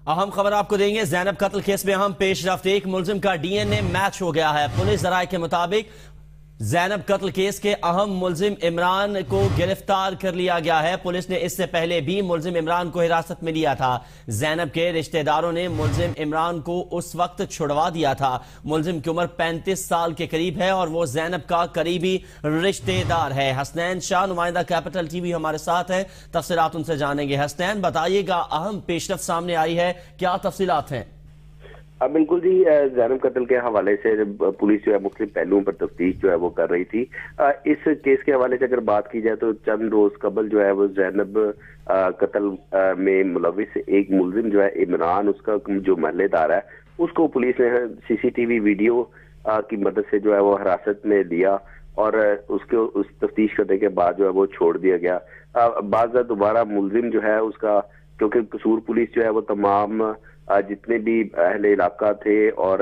اہم خبر آپ کو دیں گے۔ زینب قتل کیس میں اہم پیش رفت، ایک ملزم کا ڈی این اے میچ ہو گیا ہے۔ پولیس ذرائع کے مطابق زینب قتل کیس کے اہم ملزم عمران کو گرفتار کر لیا گیا ہے۔ پولیس نے اس سے پہلے بھی ملزم عمران کو حراست میں لیا تھا۔ زینب کے رشتہ داروں نے ملزم عمران کو اس وقت چھڑوا دیا تھا۔ ملزم کی عمر 35 سال کے قریب ہے اور وہ زینب کا قریبی رشتہ دار ہے۔ حسنین شاہ نمائندہ کیپٹل ٹی وی ہمارے ساتھ ہیں، تفصیلات ان سے جانیں گے۔ حسنین بتائیے گا، اہم پیش رفت سامنے آئی ہے، کیا تفصیلات ہیں؟ بالکل جی، زینب قتل کے حوالے سے پولیس جو ہے مختلف پہلوؤں پر تفتیش جو ہے وہ کر رہی تھی۔ اس کیس کے حوالے سے اگر بات کی جائے تو چند روز قبل جو ہے وہ زینب قتل میں ملوث ایک ملزم جو ہے عمران، اس کا جو محلے دار ہے، اس کو پولیس نے سی سی ٹی وی ویڈیو کی مدد سے جو ہے وہ حراست میں لیا اور اس تفتیش کرنے کے بعد جو ہے وہ چھوڑ دیا گیا۔ بعض دوبارہ ملزم جو ہے اس کا، کیونکہ قصور پولیس جو ہے وہ تمام جتنے بھی اہل علاقہ تھے اور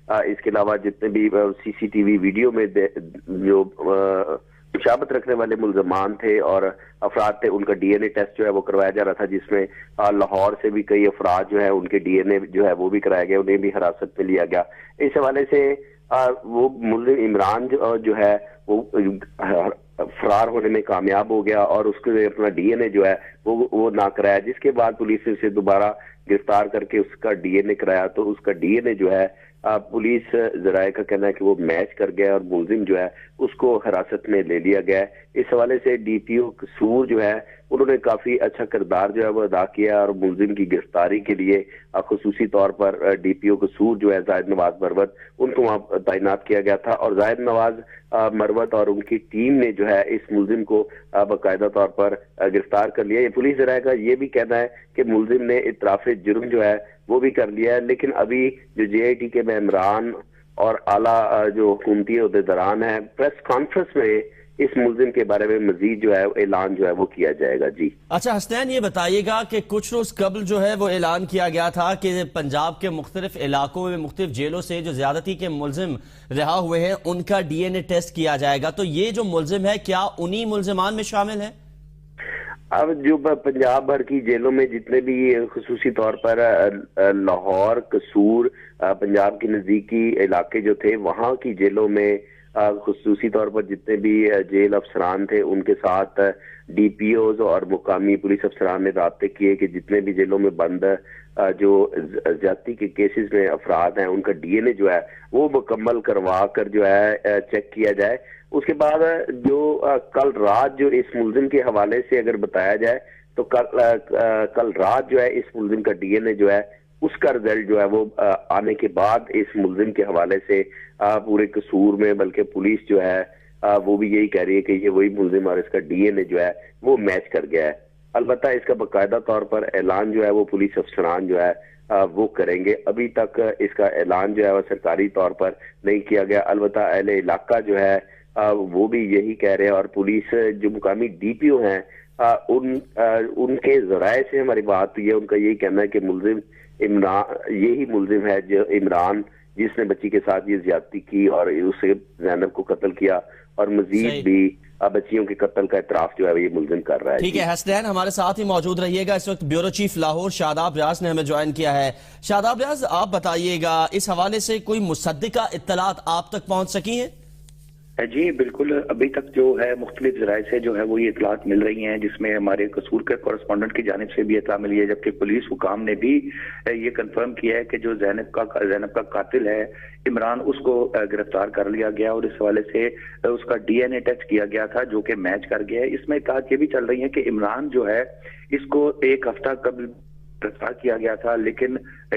اس کے علاوہ جتنے بھی سی سی ٹی وی ویڈیو میں جو مشابہت رکھنے والے ملزمان تھے اور افراد تھے، ان کا ڈی این اے ٹیسٹ جو ہے وہ کروایا جا رہا تھا، جس میں لاہور سے بھی کئی افراد جو ہے ان کے ڈی این اے جو ہے وہ بھی کرایا گیا، انہیں بھی حراست میں لیا گیا۔ اس حوالے سے وہ ملزم عمران جو ہے وہ فرار ہونے میں کامیاب ہو گیا اور اس کے اپنا ڈی این اے جو ہے وہ نہ کرایا، جس کے بعد پولیس نے اسے دوبارہ گرفتار کر کے اس کا ڈی این اے کرایا تو اس کا ڈی این اے جو ہے پولیس ذرائع کا کہنا ہے کہ وہ میچ کر گیا اور ملزم جو ہے اس کو حراست میں لے لیا گیا ہے۔ اس حوالے سے ڈی پی او قصور جو ہے انہوں نے کافی اچھا کردار جو ہے وہ ادا کیا اور ملزم کی گرفتاری کے لیے خصوصی طور پر ڈی پی او قصور جو ہے زاہد نواز مروت، ان کو وہاں تعینات کیا گیا تھا اور زاہد نواز مروت اور ان کی ٹیم نے جو ہے اس ملزم کو باقاعدہ طور پر گرفتار کر لیا۔ یہ پولیس ذرائع کا یہ بھی کہنا ہے کہ ملزم نے اعتراف جرم جو ہے وہ بھی کر لیا ہے، لیکن ابھی جو جے آئی ٹی کے ممبران اور اعلیٰ جو حکومتی عہدیداران ہیں، پریس کانفرنس میں اس ملزم کے بارے میں مزید جو ہے اعلان جو ہے وہ کیا جائے گا۔ جی اچھا حسنین، یہ بتائیے گا کہ کچھ روز قبل جو ہے وہ اعلان کیا گیا تھا کہ پنجاب کے مختلف علاقوں میں مختلف جیلوں سے جو زیادتی کے ملزم رہا ہوئے ہیں ان کا ڈی این اے ٹیسٹ کیا جائے گا، تو یہ جو ملزم ہے کیا انہی ملزمان میں شامل ہے؟ اب جو پنجاب بھر کی جیلوں میں جتنے بھی خصوصی طور پر لاہور، قصور، پنجاب کے نزدیکی علاقے جو تھے، وہاں کی جیلوں میں خصوصی طور پر جتنے بھی جیل افسران تھے ان کے ساتھ ڈی پی اوز اور مقامی پولیس افسران نے رابطے کیے کہ جتنے بھی جیلوں میں بند جو زیادتی کے کیسز میں افراد ہیں ان کا ڈی این اے جو ہے وہ مکمل کروا کر جو ہے چیک کیا جائے۔ اس کے بعد جو کل رات جو اس ملزم کے حوالے سے اگر بتایا جائے تو کل رات جو ہے اس ملزم کا ڈی این اے جو ہے اس کا رزلٹ جو ہے وہ آنے کے بعد اس ملزم کے حوالے سے پورے قصور میں، بلکہ پولیس جو ہے وہ بھی یہی کہہ رہی ہے کہ یہ وہی ملزم اور اس کا ڈی این اے جو ہے وہ میچ کر گیا ہے۔ البتہ اس کا باقاعدہ طور پر اعلان جو ہے وہ پولیس افسران جو ہے وہ کریں گے۔ ابھی تک اس کا اعلان جو ہے وہ سرکاری طور پر نہیں کیا گیا، البتہ اہل علاقہ جو ہے وہ بھی یہی کہہ رہے ہیں اور پولیس جو مقامی ڈی پی او ہیں ان کے ذرائع سے ہماری بات ہوئی ہے، ان کا یہی کہنا ہے کہ ملزم عمران یہی ملزم ہے جو عمران جس نے بچی کے ساتھ یہ زیادتی کی اور اسے زینب کو قتل کیا اور مزید بھی بچیوں کے قتل کا اعتراف جو ہے یہ ملزم کر رہا ہے۔ ٹھیک ہے حسنین، ہمارے ساتھ ہی موجود رہیے گا۔ اس وقت بیورو چیف لاہور شاداب ریاض نے ہمیں جوائن کیا ہے۔ شاداب ریاض، آپ بتائیے گا اس حوالے سے کوئی مصدقہ اطلاعات آپ تک پہنچ سکی ہیں؟ جی بالکل، ابھی تک جو ہے مختلف ذرائع سے جو ہے وہ یہ اطلاعات مل رہی ہیں، جس میں ہمارے قصور کے کورسپونڈنٹ کی جانب سے بھی اطلاع ملی ہے، جبکہ پولیس حکام نے بھی یہ کنفرم کیا ہے کہ جو زینب کا قاتل ہے عمران، اس کو گرفتار کر لیا گیا اور اس حوالے سے اس کا ڈی این اے ٹیسٹ کیا گیا تھا جو کہ میچ کر گیا ہے۔ اس میں اطلاعات یہ بھی چل رہی ہیں کہ عمران جو ہے اس کو ایک ہفتہ قبل گرفتار کیا گیا تھا، لیکن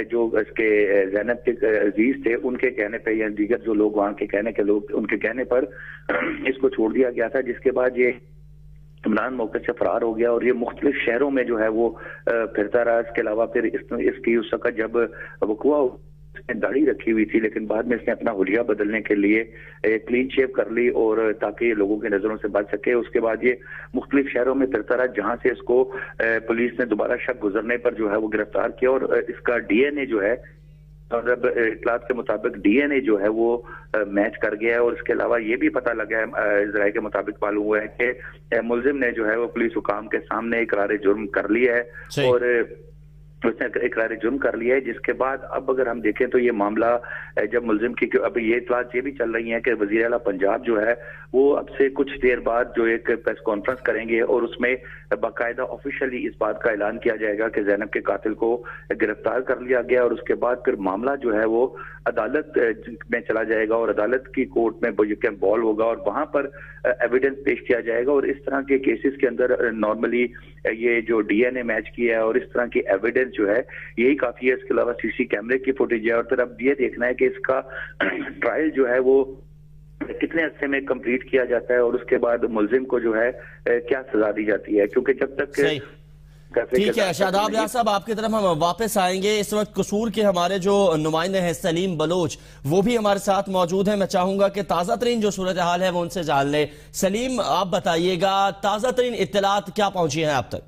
جو اس کے زینب کے عزیز تھے ان کے کہنے پہ یا دیگر جو لوگ وہاں کے کہنے کے لوگ ان کے کہنے پر اس کو چھوڑ دیا گیا تھا، جس کے بعد یہ عمران موقع سے فرار ہو گیا اور یہ مختلف شہروں میں جو ہے وہ پھرتا رہا۔ اس کے علاوہ پھر اس کی اس وقت جب وقوع اس نے داڑھی رکھی ہوئی تھی، لیکن بعد میں اس نے اپنا حلیہ بدلنے کے لیے کلین شیو کر لی اور تاکہ یہ لوگوں کی نظروں سے بچ سکے۔ اس کے بعد یہ مختلف شہروں میں پھرتا رہا، جہاں سے اس کو پولیس نے دوبارہ شک گزرنے پر جو ہے وہ گرفتار کیا اور اس کا ڈی این اے جو ہے اطلاعات کے مطابق ڈی این اے جو ہے وہ میچ کر گیا ہے۔ اور اس کے علاوہ یہ بھی پتہ لگا ہے، ذرائع کے مطابق معلوم ہوا ہے کہ ملزم نے جو ہے وہ پولیس حکام کے سامنے اقرار جرم کر لیا ہے اور उसने इकरार जुर्म कर लिया है, जिसके बाद अब अगर हम देखें तो ये मामला जब मुलजिम की अब ये इतलात ये भी चल रही है कि वज़ीर आला पंजाब जो है वो अब से कुछ देर बाद जो एक प्रेस कॉन्फ्रेंस करेंगे और उसमें बाकायदा ऑफिशियली इस बात का ऐलान किया जाएगा कि ज़ैनब के कातिल को गिरफ्तार कर लिया गया, और उसके बाद फिर मामला जो है वो अदालत में चला जाएगा और अदालत की कोर्ट में बॉल होगा और वहां पर एविडेंस पेश किया जाएगा। और इस तरह के केसेस के अंदर नॉर्मली ये जो डीएनए मैच किया है और इस तरह की एविडेंस जो है यही काफी है। इसके अलावा सीसी कैमरे की फुटेज है, और फिर अब ये देखना है कि इसका ट्रायल जो है वो कितने अरसे में कंप्लीट किया जाता है और उसके बाद मुलजिम को जो है क्या सजा दी जाती है, क्योंकि जब तक ठीक है। शादाब रियाज साहब, आपकी तरफ हम वापस आएंगे। इस वक्त कसूर के हमारे जो नुमाइंदे हैं सलीम बलोच, वो भी हमारे साथ मौजूद हैं। मैं चाहूंगा कि ताज़ा तरीन जो सूरत हाल है वो उनसे जान ले। सलीम, आप बताइएगा ताज़ा तरीन इत्तलात क्या पहुंची है आप तक?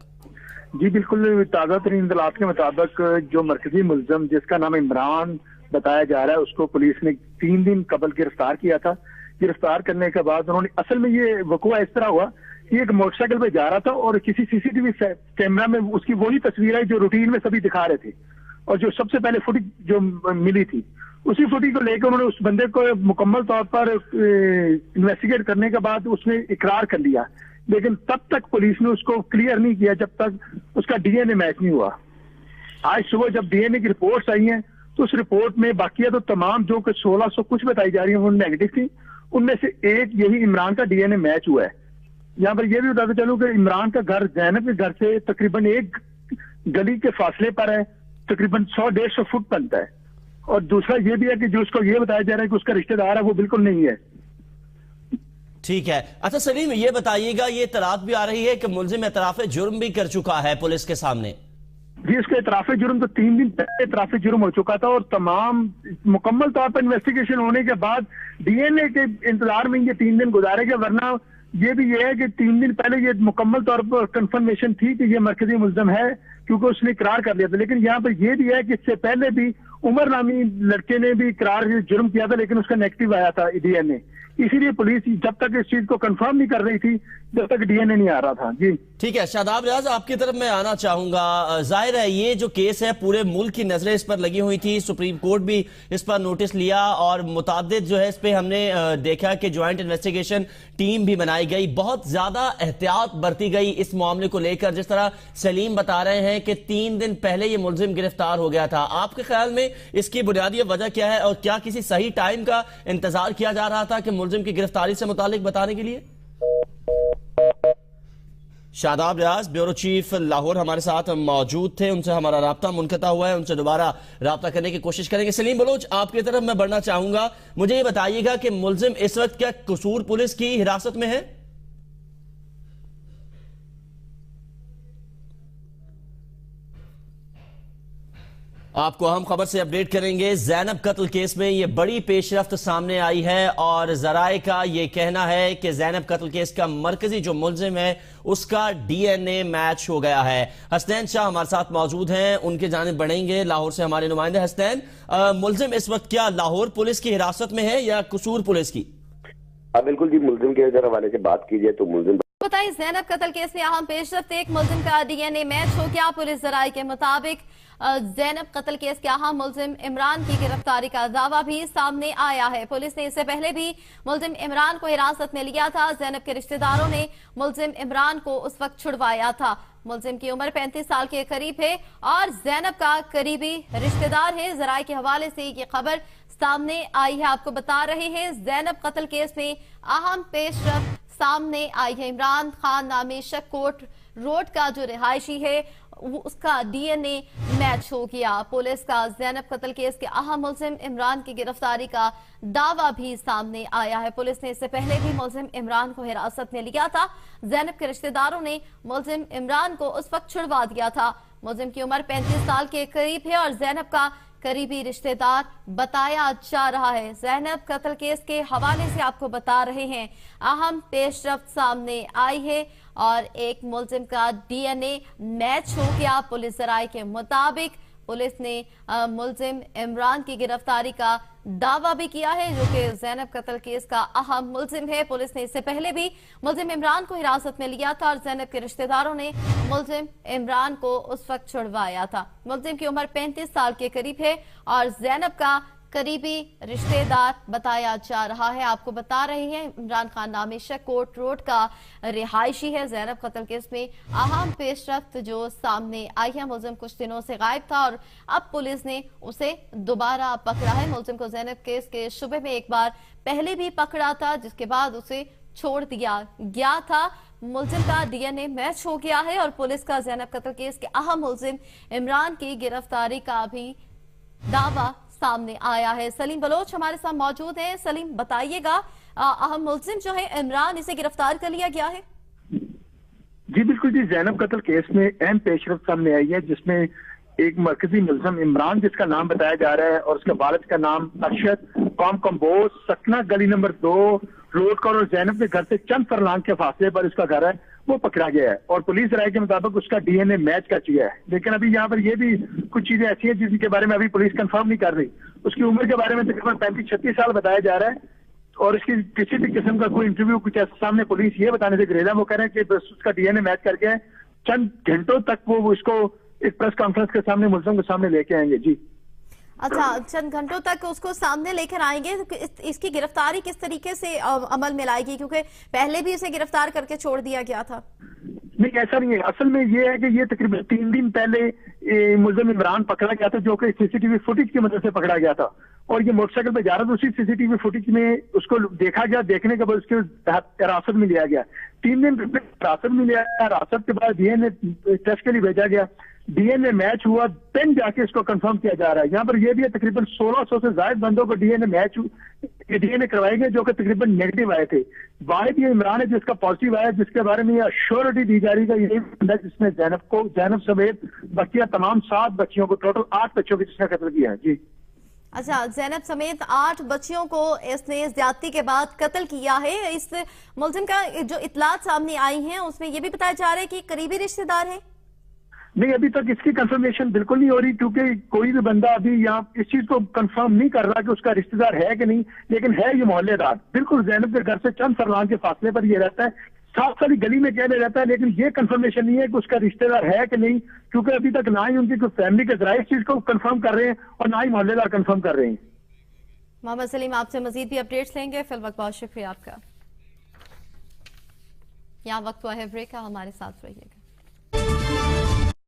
जी बिल्कुल, ताज़ा तरीन इत्तलात के मुताबिक जो मरकजी मुलजम जिसका नाम इमरान बताया जा रहा है उसको पुलिस ने 3 दिन कबल गिरफ्तार किया था। गिरफ्तार करने के बाद उन्होंने, असल में ये वक़ुआ इस तरह हुआ कि एक मोटरसाइकिल पे जा रहा था और किसी सीसीटीवी कैमरा में उसकी वही तस्वीर है जो रूटीन में सभी दिखा रहे थे, और जो सबसे पहले फुटेज जो मिली थी उसी फुटेज को लेकर उन्होंने उस बंदे को मुकम्मल तौर पर इन्वेस्टिगेट करने के बाद उसने इकरार कर लिया, लेकिन तब तक पुलिस ने उसको क्लियर नहीं किया जब तक उसका डीएनए मैच नहीं हुआ। आज सुबह जब डीएनए की रिपोर्ट्स आई हैं तो उस रिपोर्ट में बाकिया तो तमाम जो कि 1600 कुछ बताई जा रही है वो नेगेटिव थी, उनमें से एक यही इमरान का डीएनए मैच हुआ है। यहाँ पर यह भी बताते चलूं कि इमरान का घर ज़ैनब के घर से तकरीबन एक गली के फासले पर है, तकरीबन 100-150 फुट बनता है। और दूसरा ये भी है कि जो उसको ये बताया जा रहा है कि उसका रिश्तेदार है वो बिल्कुल नहीं है। ठीक है। अच्छा सलीम, ये बताइएगा, ये इत्तलात भी आ रही है कि मुलजिम एतराफ़ जुर्म भी कर चुका है पुलिस के सामने। जी, इसका एतराफ़ जुर्म तो 3 दिन पहले एतराफ़ जुर्म हो चुका था और तमाम मुकम्मल तौर पर इन्वेस्टिगेशन होने के बाद डीएनए के इंतजार में ये 3 दिन गुजारेगा, वरना ये भी ये है कि 3 दिन पहले ये मुकम्मल तौर पर कंफर्मेशन थी कि ये मरकजी मुलजम है क्योंकि उसने इकरार कर लिया था। लेकिन यहाँ पर ये भी है कि इससे पहले भी उमर नामी लड़के ने भी इकरार जुर्म किया था, लेकिन उसका नेगेटिव आया था डीएनए। इसीलिए पुलिस जब तक इस चीज को कंफर्म नहीं कर रही थी जब तक डीएनए नहीं आ रहा था। जी ठीक है। शादाब रियाज, आपकी तरफ मैं आना चाहूंगा। जाहिर है ये जो केस है पूरे मुल्क की नजरें इस पर लगी हुई थी, सुप्रीम कोर्ट भी इस पर नोटिस लिया और मुतादिद जो है इस पे हमने देखा कि ज्वाइंट इन्वेस्टिगेशन टीम भी बनाई गई, बहुत ज्यादा एहतियात बरती गई इस मामले को लेकर। जिस तरह सलीम बता रहे हैं कि 3 दिन पहले ये मुलजिम गिरफ्तार हो गया था, आपके ख्याल में इसकी बुनियादी वजह क्या है और क्या किसी सही टाइम का इंतजार किया जा रहा था कि मुलजिम की गिरफ्तारी से मुतालिक बताने के लिए? शादाब रियाज, ब्यूरो चीफ लाहौर हमारे साथ मौजूद थे, उनसे हमारा राब्ता मुनक़ता हुआ है, उनसे दोबारा राब्ता करने की कोशिश करेंगे। सलीम बलोच, आपकी तरफ मैं बढ़ना चाहूंगा। मुझे ये बताइएगा कि मुलजिम इस वक्त क्या कसूर पुलिस की हिरासत में है? आपको अहम खबर से अपडेट करेंगे। ज़ैनब कत्ल केस में ये बड़ी पेशरफ्त सामने आई है और जराए का ये कहना है कि ज़ैनब कत्ल केस का मरकजी जो मुलजिम है उसका डीएनए मैच हो गया है। हसनैन शाह हमारे साथ मौजूद हैं, उनके जानिब बढ़ेंगे। लाहौर से हमारे नुमाइंदे हसनैन, मुलजिम इस वक्त क्या लाहौर पुलिस की हिरासत में है या कसूर पुलिस की? बिल्कुल जी, मुलजिम के अगर हवाले से बात की जाए तो मुलजिम बताइए, ज़ैनब कत्ल केस में अहम पेशरफ्त, एक मुलजिम का डीएनए मैच हो गया। पुलिस जराये के मुताबिक ज़ैनब कत्ल केस के अहम मुलजिम इमरान की गिरफ्तारी का दावा भी सामने आया है। पुलिस ने इससे पहले भी मुलजिम इमरान को हिरासत में लिया था। ज़ैनब के रिश्तेदारों ने मुलजिम इमरान को उस वक्त छुड़वाया था। मुलजिम की उम्र 35 साल के करीब है और ज़ैनब का करीबी रिश्तेदार है। जराये के हवाले से ये खबर सामने आई है, आपको बता रहे हैं। ज़ैनब कत्ल केस में अहम पेशरफ्त सामने आई है। इमरान खान नामी शक्कोट रोड का जो रिहायशी है उसका डीएनए मैच हो गया। पुलिस का ज़ैनब कत्ल केस के अहम मुलजिम इमरान की गिरफ्तारी का दावा भी सामने आया है। पुलिस ने इससे पहले भी मुलजिम इमरान को हिरासत में लिया था। ज़ैनब के रिश्तेदारों ने मुलजिम इमरान को उस वक्त छुड़वा दिया था। मुलजिम की उम्र 35 साल के करीब है और ज़ैनब का करीबी रिश्तेदार बताया जा रहा है। ज़ैनब कत्ल केस के हवाले से आपको बता रहे हैं, अहम पेशरफ्त सामने आई है और एक मुलजिम का डीएनए मैच हो गया। पुलिस जराये के मुताबिक पुलिस ने मुलजिम इमरान की गिरफ्तारी का दावा भी किया है, जो कि ज़ैनब कत्ल केस का अहम मुलजिम है। पुलिस ने इससे पहले भी मुलजिम इमरान को हिरासत में लिया था और ज़ैनब के रिश्तेदारों ने मुलजिम इमरान को उस वक्त छुड़वाया था। मुलजिम की उम्र 35 साल के करीब है और ज़ैनब का करीबी रिश्तेदार बताया जा रहा है। आपको बता रहे हैं, इमरान खान नामी शख्स कोट रोड का रिहायशी है। ज़ैनब कत्ल केस में अहम पेशरफ्त जो सामने आई है, मुलजिम कुछ दिनों से गायब था और अब पुलिस ने उसे दोबारा पकड़ा है। मुलजिम को ज़ैनब केस के शुबे में एक बार पहले भी पकड़ा था, जिसके बाद उसे छोड़ दिया गया था। मुलजिम का डीएनए मैच हो गया है और पुलिस का ज़ैनब कत्ल केस के अहम मुलजिम इमरान की गिरफ्तारी का भी दावा सामने आया है। सलीम बलोच हमारे साथ मौजूद हैं। सलीम, बताइएगा, अहम मुलजिम जो है इमरान, इसे गिरफ्तार कर लिया गया है? जी बिल्कुल जी, ज़ैनब कत्ल केस में अहम पेशरफ्त सामने आई है, जिसमें एक मरकजी मुलजिम इमरान, जिसका नाम बताया जा रहा है, और उसके वालिद का नाम अरशद, कौम कंबोज, सकना गली नंबर 2 रोड का, और ज़ैनब के घर से चंद फरलांग के फासले पर उसका घर है, वो पकड़ा गया है और पुलिस राय के मुताबिक उसका डीएनए मैच कर चुका है। लेकिन अभी यहाँ पर ये भी कुछ चीजें ऐसी हैं जिनके बारे में अभी पुलिस कंफर्म नहीं कर रही। उसकी उम्र के बारे में तकरीबन 35-36 साल बताया जा रहा है और इसकी किसी भी किस्म का कोई इंटरव्यू कुछ ऐसा सामने पुलिस ये बताने से गुरेज है। वो कह रहे हैं कि बस उसका डीएनए मैच करके चंद घंटों तक वो इसको एक प्रेस कॉन्फ्रेंस के सामने मुलजिम के सामने लेके आएंगे। जी अच्छा, चंद घंटों तक उसको सामने लेकर आएंगे। तो इसकी गिरफ्तारी किस तरीके से अमल में लाएगी, क्योंकि पहले भी इसे गिरफ्तार करके छोड़ दिया गया था? नहीं, ऐसा नहीं है। असल में ये है कि ये तकरीबन 3 दिन पहले मुलजिम इमरान पकड़ा गया था, जो कि सीसीटीवी फुटेज की मदद से पकड़ा गया था और ये मोटरसाइकिल पे जा रहा था। उसी सीसीटीवी फुटेज में उसको देखा गया, देखने के बाद उसके हिरासत में लिया गया। 3 दिन हिरासत में लिया गया। हिरासत के बाद डीएनए टेस्ट के लिए भेजा गया, डीएनए मैच हुआ, देन जाके इसको कंफर्म किया जा रहा है। यहाँ पर यह भी है तकरीबन 1600 से ज्यादा बंदों को डीएनए मैच डीएनए करवाए गए, जो कि तकरीबन नेगेटिव आए थे। वाहिद ये इमरान है जिसका पॉजिटिव आया, जिसके बारे में ये श्योरिटी दी जा रही है यही बंदा जिसने ज़ैनब समेत बच्चियां तमाम 7 बच्चियों को, टोटल 8 बच्चों की जिसने कत्ल किया है। जी अच्छा, ज़ैनब समेत 8 बच्चियों को इसने ज्यादती के बाद कत्ल किया है। इस मुलजिम का जो इतलात सामने आई हैं उसमें यह भी बताया जा रहा है कि करीबी रिश्तेदार है। नहीं, अभी तक इसकी कंफर्मेशन बिल्कुल नहीं हो रही, क्योंकि कोई भी बंदा अभी यहाँ इस चीज को कंफर्म नहीं कर रहा कि उसका रिश्तेदार है कि नहीं, लेकिन है ये मोहल्लेदार। बिल्कुल ज़ैनब के घर से चंद फरलांग के फासले पर ये रहता है, 7 साल गली में कहने रहता है, लेकिन ये कंफर्मेशन नहीं है कि उसका रिश्तेदार है कि नहीं, क्योंकि अभी तक ना ही उनकी कोई फैमिली के जराये इस चीज को कंफर्म कर रहे हैं और ना ही मोहल्लेदार कंफर्म कर रहे हैं। मोहम्मद सलीम, आपसे मजीद भी अपडेट्स लेंगे। फिल वक्त बहुत शुक्रिया आपका। यहाँ वक्त हुआ है ब्रेक का, हमारे साथ रहिएगा।